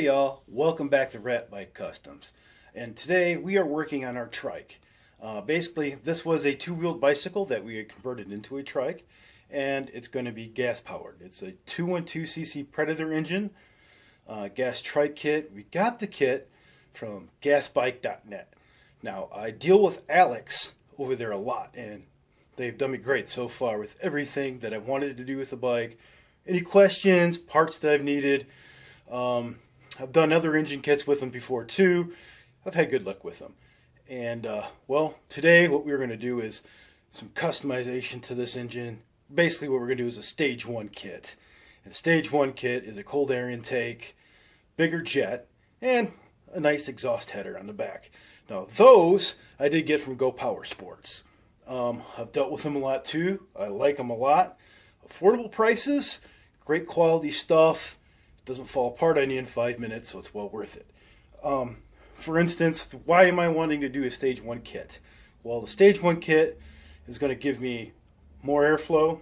Hey y'all, welcome back to Rat Bike Customs. And today we are working on our trike. Basically, this was a two-wheeled bicycle that we had converted into a trike, and it's going to be gas powered. It's a 212cc Predator engine, gas trike kit. We got the kit from gasbike.net. Now, I deal with Alex over there a lot, and they've done me great so far with everything that I wanted to do with the bike. Any questions, parts that I've needed. I've done other engine kits with them before too. I've had good luck with them. And well, today what we're going to do is some customization to this engine. Basically what we're going to do is a stage 1 kit. And a stage 1 kit is a cold air intake, bigger jet, and a nice exhaust header on the back. Now those I did get from Go Power Sports. I've dealt with them a lot too. I like them a lot. Affordable prices, great quality stuff. Doesn't fall apart on you in 5 minutes, so it's well worth it. For instance, why am I wanting to do a stage 1 kit? Well, the stage 1 kit is going to give me more airflow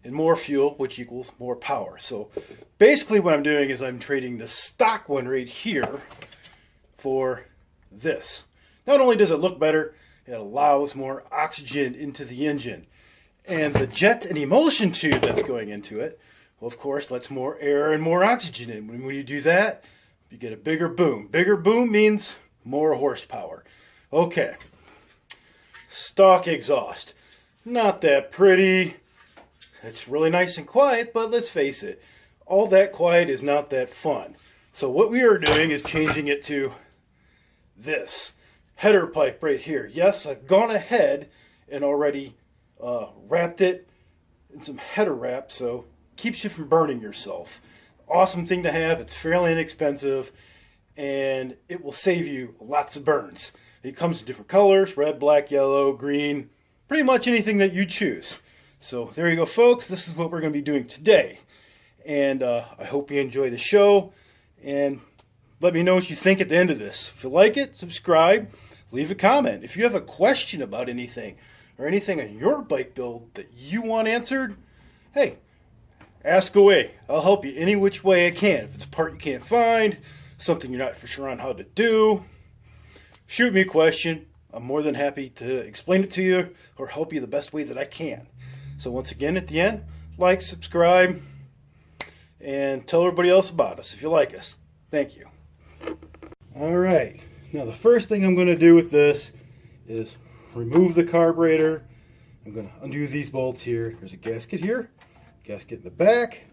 and more fuel, which equals more power. So basically what I'm doing is I'm trading the stock one right here for this. Not only does it look better, it allows more oxygen into the engine. And the jet and emulsion tube that's going into it, well, of course, lets more air and more oxygen in. When you do that, you get a bigger boom. Bigger boom means more horsepower. Okay. Stock exhaust. Not that pretty. It's really nice and quiet, but let's face it, all that quiet is not that fun. So what we are doing is changing it to this header pipe right here. Yes, I've gone ahead and already wrapped it in some header wrap, so keeps you from burning yourself. Awesome thing to have. It's fairly inexpensive, and it will save you lots of burns. It comes in different colors: red, black, yellow, green, pretty much anything that you choose. So there you go, folks. This is what we're going to be doing today, and I hope you enjoy the show, and let me know what you think at the end of this. If you like it, subscribe, leave a comment. If you have a question about anything or anything on your bike build that you want answered, hey, ask away. I'll help you any which way I can. If it's a part you can't find, something you're not for sure on how to do, shoot me a question. I'm more than happy to explain it to you or help you the best way that I can. So once again, at the end, like, subscribe, and tell everybody else about us if you like us. Thank you. All right. Now the first thing I'm going to do with this is remove the carburetor. I'm going to undo these bolts here. There's a gasket here. Gasket in the back,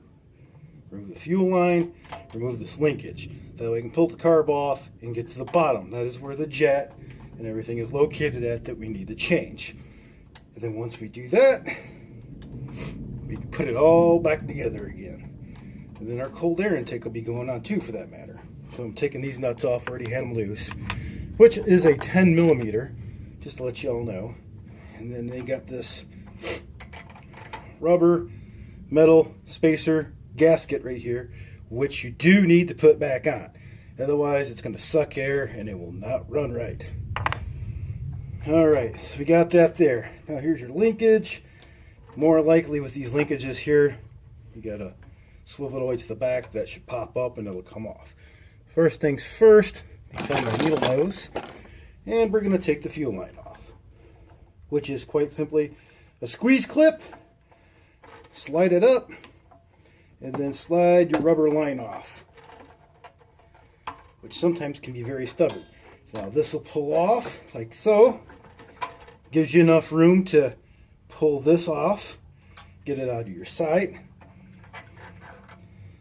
remove the fuel line, remove this linkage. That way I can pull the carb off and get to the bottom. That is where the jet and everything is located at that we need to change. And then once we do that, we can put it all back together again. And then our cold air intake will be going on too, for that matter. So I'm taking these nuts off, already had them loose, which is a 10 millimeter, just to let you all know. And then they got this rubber metal spacer gasket right here, which you do need to put back on. Otherwise, it's going to suck air and it will not run right. All right, so we got that there. Now here's your linkage. More likely with these linkages here, you got to swivel it all the way to the back. That should pop up and it'll come off. First things first, find my needle nose, and we're going to take the fuel line off, which is quite simply a squeeze clip. Slide it up, and then slide your rubber line off, which sometimes can be very stubborn. Now this will pull off like so. Gives you enough room to pull this off, get it out of your sight.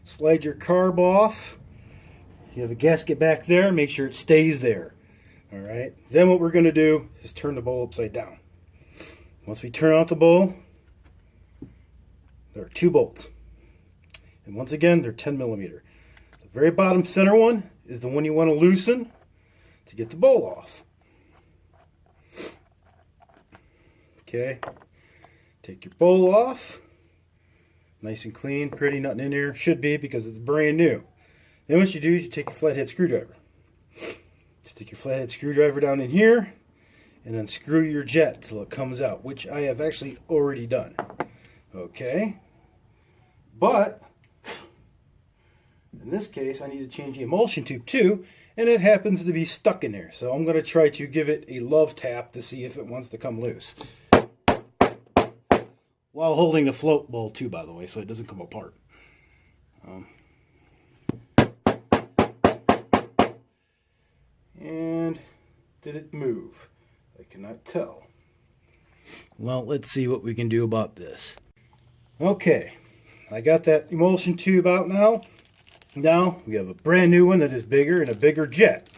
Slide your carb off. You have a gasket back there, make sure it stays there. All right. Then what we're going to do is turn the bowl upside down. Once we turn out the bowl, there are 2 bolts. And once again, they're 10 millimeter. The very bottom center one is the one you want to loosen to get the bowl off. Okay. Take your bowl off. Nice and clean, pretty, nothing in there. Should be, because it's brand new. Then what you do is you take your flathead screwdriver. Stick your flathead screwdriver down in here and unscrew your jet till it comes out, which I have actually already done. Okay, but In this case, I need to change the emulsion tube too, and it happens to be stuck in there. So I'm going to try to give it a love tap to see if it wants to come loose. While holding the float bowl too, by the way, so it doesn't come apart. And did it move? I cannot tell. Well, let's see what we can do about this. Okay, I got that emulsion tube out now. Now we have a brand new one that is bigger and a bigger jet.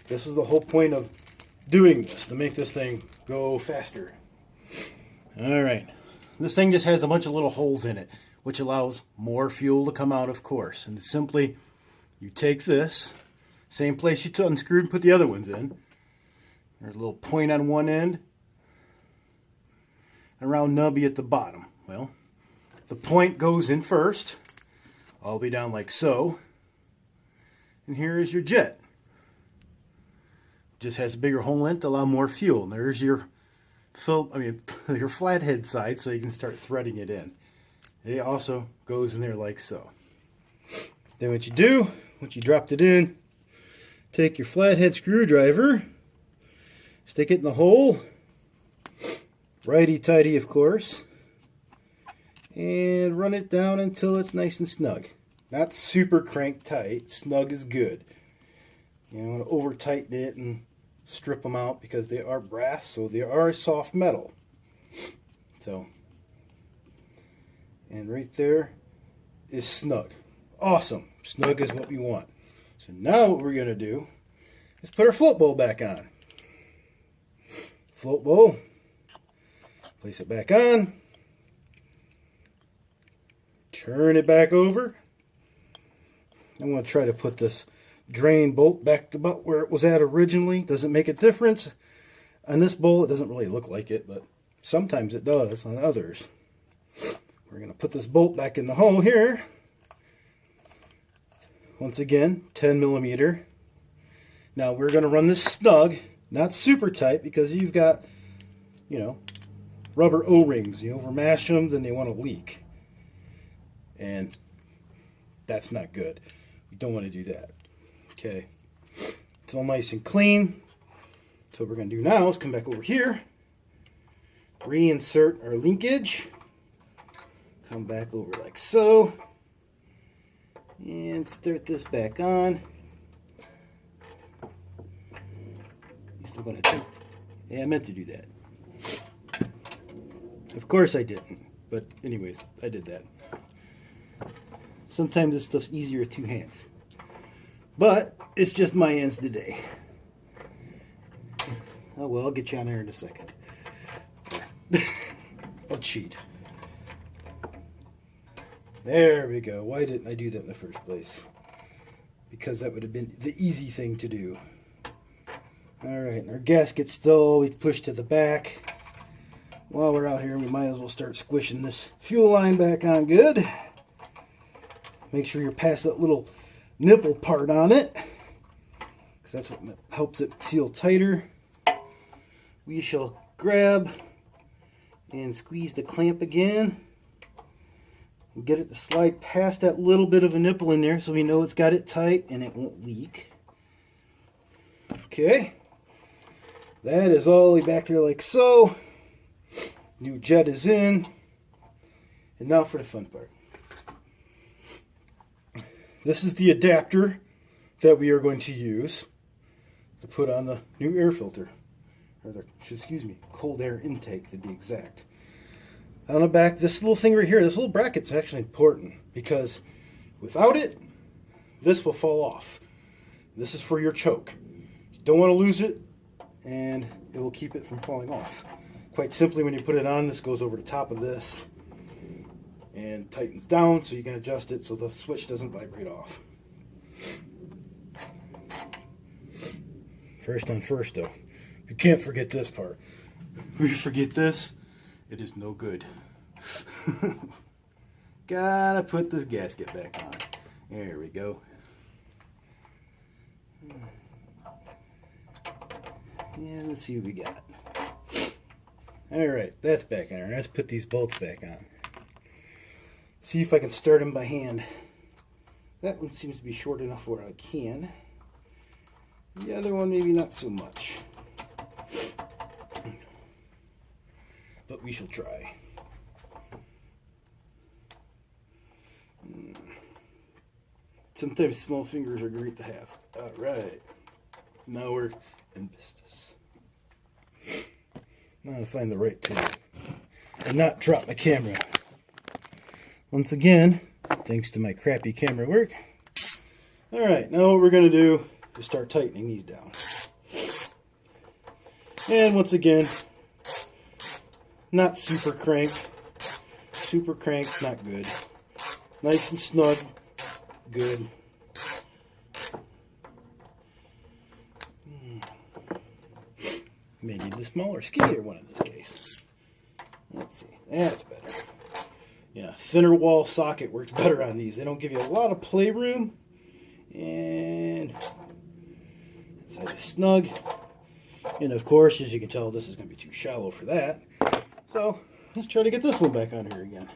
This is the whole point of doing this, to make this thing go faster. Alright, this thing just has a bunch of little holes in it, which allows more fuel to come out, of course. And it's simply, you take this, same place you unscrewed and put the other ones in. There's a little point on one end, and a round nubby at the bottom. Well, the point goes in first, all the way down like so, and here is your jet. Just has a bigger hole in it to allow more fuel. And there's your your flathead side, so you can start threading it in. It also goes in there like so. Then what you do, once you dropped it in, take your flathead screwdriver, stick it in the hole, righty-tighty of course, and run it down until it's nice and snug. Not super crank tight, snug is good. You don't want to over tighten it and strip them out because they are brass, so they are a soft metal. So, and right there is snug. Awesome. Snug is what we want. So now what we're going to do is put our float bowl back on. Float bowl. Place it back on. Turn it back over. I'm going to try to put this drain bolt back to about where it was at originally. Doesn't make a difference. On this bowl, it doesn't really look like it, but sometimes it does on others. We're going to put this bolt back in the hole here. Once again, 10 millimeter. Now we're going to run this snug, not super tight, because you've got, you know, rubber O-rings. You overmash them, then they want to leak. And that's not good. We don't want to do that. Okay. It's all nice and clean. So what we're going to do now is come back over here, reinsert our linkage, come back over like so, and start this back on. You still going to? Yeah, I meant to do that. Of course I didn't, but anyways, I did that. Sometimes this stuff's easier with two hands, but it's just my hands today. Oh well, I'll get you on there in a second. I'll cheat. There we go. Why didn't I do that in the first place? Because that would have been the easy thing to do. Alright, our gasket's still we pushed to the back. While we're out here, we might as well start squishing this fuel line back on good. Make sure you're past that little nipple part on it, because that's what helps it seal tighter. We shall grab and squeeze the clamp again and get it to slide past that little bit of a nipple in there so we know it's got it tight and it won't leak. Okay, that is all the way back there like so. New jet is in, and now for the fun part. This is the adapter that we are going to use to put on the new air filter. Or the, excuse me, cold air intake to be exact. On the back, this little thing right here, this little bracket's actually important because without it, this will fall off. This is for your choke. You don't want to lose it, and it will keep it from falling off. Quite simply, when you put it on, this goes over the top of this and tightens down so you can adjust it so the switch doesn't vibrate off. First on first though. You can't forget this part. If you forget this, it is no good. Gotta put this gasket back on. There we go. And let's see what we got. Alright, that's back on. Let's put these bolts back on. See if I can start them by hand. That one seems to be short enough where I can. The other one maybe not so much. But we shall try. Sometimes small fingers are great to have. Alright. Now we're in business. Now to find the right tool. And not drop my camera. Once again, thanks to my crappy camera work. Alright, now what we're going to do is start tightening these down. And once again, not super crank. Super crank, not good. Nice and snug, good. Maybe the smaller, skinnier one in this case. Let's see, that's better. Yeah, thinner wall socket works better on these. They don't give you a lot of playroom. And inside is snug. And of course, as you can tell, this is going to be too shallow for that. So let's try to get this one back on here again.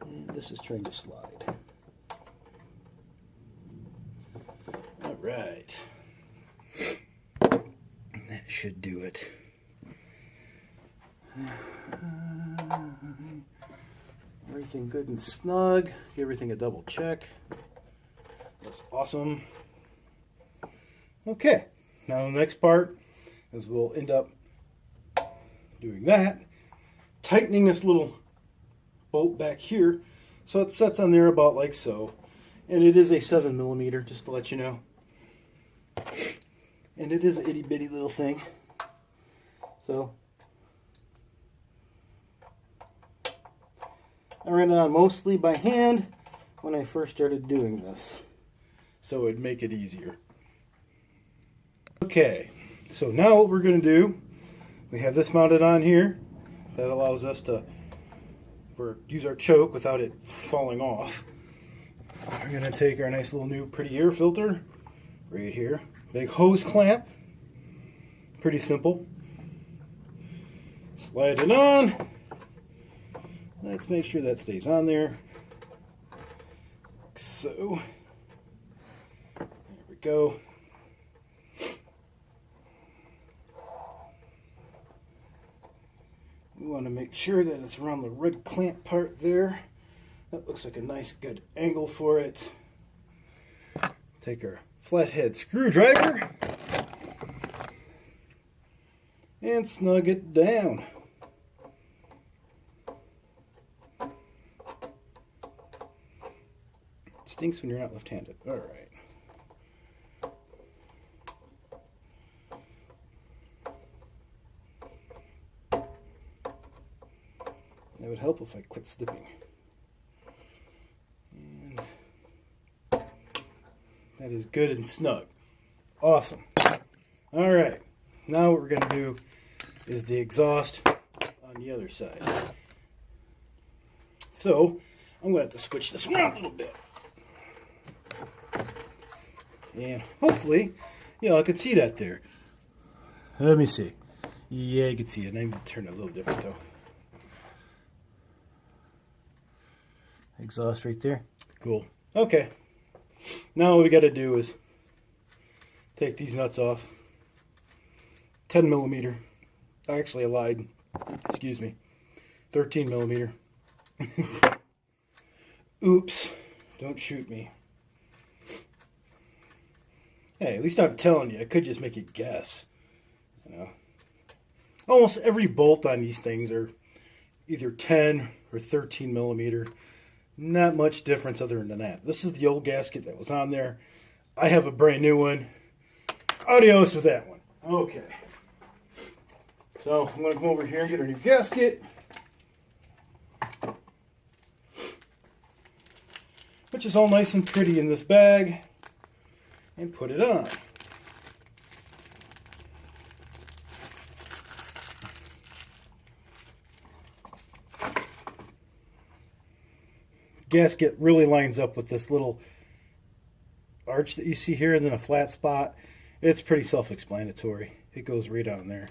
And this is trying to slide. All right. That should do it. Everything good and snug. Give everything a double check. That's awesome. Okay, now the next part is we'll end up doing that, tightening this little bolt back here so it sets on there about like so. And it is a 7mm, just to let you know. And it is an itty bitty little thing. So I ran it on mostly by hand when I first started doing this, so it'd make it easier. Okay, so now what we're going to do, we have this mounted on here. That allows us to use our choke without it falling off. We're going to take our nice little new pretty air filter right here. Big hose clamp. Pretty simple. Slide it on. Let's make sure that stays on there. Like so. There we go. We want to make sure that it's around the red clamp part there. That looks like a nice good angle for it. Take our flathead screwdriver and snug it down. Stinks when you're not left-handed. All right. That would help if I quit snipping. And that is good and snug. Awesome. All right. Now what we're going to do is the exhaust on the other side. So I'm going to have to switch this around a little bit. And hopefully, I could see that there. Let me see. Yeah, you can see it. I need to turn it a little different though. Exhaust right there. Cool. Okay. Now what we got to do is take these nuts off. 10mm. Actually, I lied. Excuse me. 13mm. Oops. Don't shoot me. Hey, at least I'm telling you, I could just make you guess. Almost every bolt on these things are either 10 or 13mm. Not much difference other than that. This is the old gasket that was on there. I have a brand new one. Adios with that one. Okay. So I'm going to come over here and get our new gasket. Which is all nice and pretty in this bag. And put it on. Gasket really lines up with this little arch that you see here and then a flat spot. It's pretty self-explanatory. It goes right on there.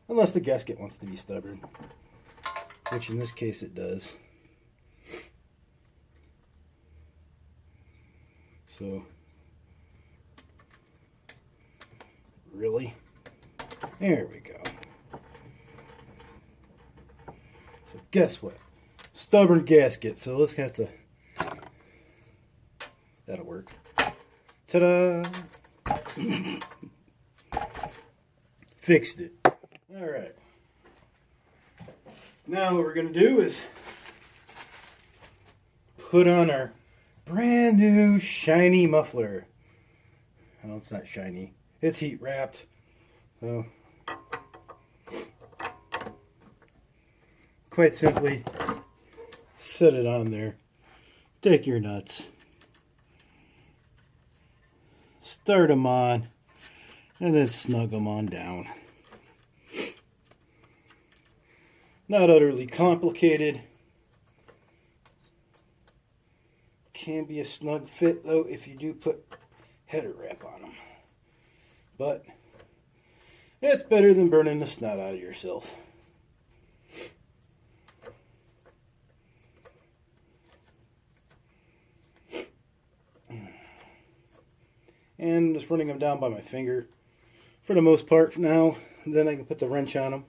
Unless the gasket wants to be stubborn, which in this case it does. So, really? There we go. So guess what? Stubborn gasket. So let's have to... That'll work. Ta-da! Fixed it. Alright. Now what we're going to do is put on our brand new shiny muffler. Well, it's not shiny. It's heat wrapped. So, quite simply, set it on there. Take your nuts. Start them on. And then snug them on down. Not utterly complicated. Can be a snug fit though if you do put header wrap on them. But it's better than burning the snot out of yourself. And just running them down by my finger for the most part for now. Then I can put the wrench on them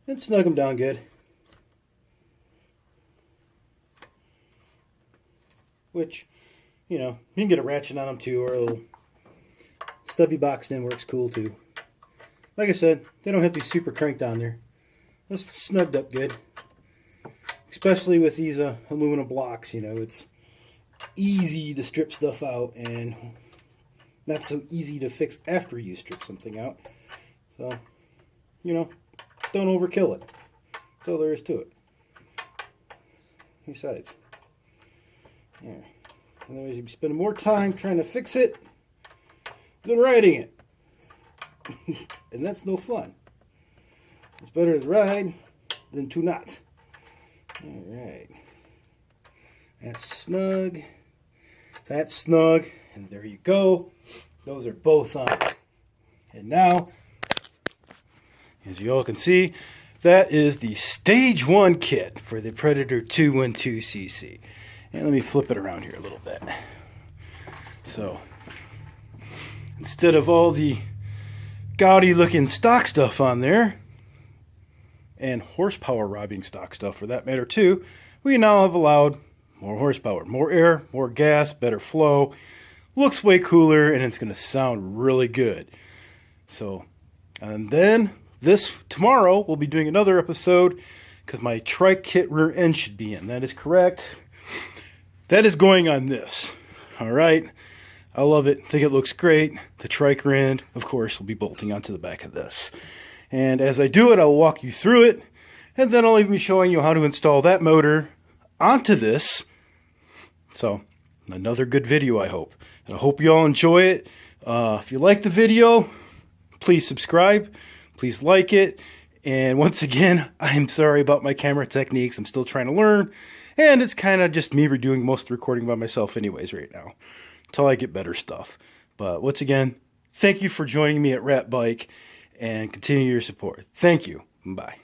and snug them down good. Which, you know, you can get a ratchet on them too, or a little stubby boxed in works cool too. Like I said, they don't have to be super cranked on there. Just snugged up good. Especially with these aluminum blocks, you know, it's easy to strip stuff out and not so easy to fix after you strip something out. So, you know, don't overkill it. That's all there is to it. Besides, yeah. Otherwise you'd be spending more time trying to fix it than writing it. And that's no fun. It's better to ride than to not. Alright. That's snug. That's snug. And there you go. Those are both on. And now, as you all can see, that is the Stage 1 kit for the Predator 212cc. And let me flip it around here a little bit. So, instead of all the gaudy looking stock stuff on there, and horsepower robbing stock stuff for that matter too, we now have allowed more horsepower, more air, more gas, better flow. Looks way cooler, and it's going to sound really good. So, and then tomorrow we'll be doing another episode because my Trike kit rear end should be in. That is correct. That is going on this. All right. I love it. Think it looks great. The Trike rear end, of course, will be bolting onto the back of this. And as I do it, I'll walk you through it, and then I'll even be showing you how to install that motor onto this. So, another good video, I hope. And I hope you all enjoy it. If you like the video, please subscribe. Please like it. And once again, I'm sorry about my camera techniques. I'm still trying to learn. And it's kind of just me redoing most of the recording by myself anyways right now, until I get better stuff. But once again, thank you for joining me at Rat Bike, and continue your support. Thank you. Bye.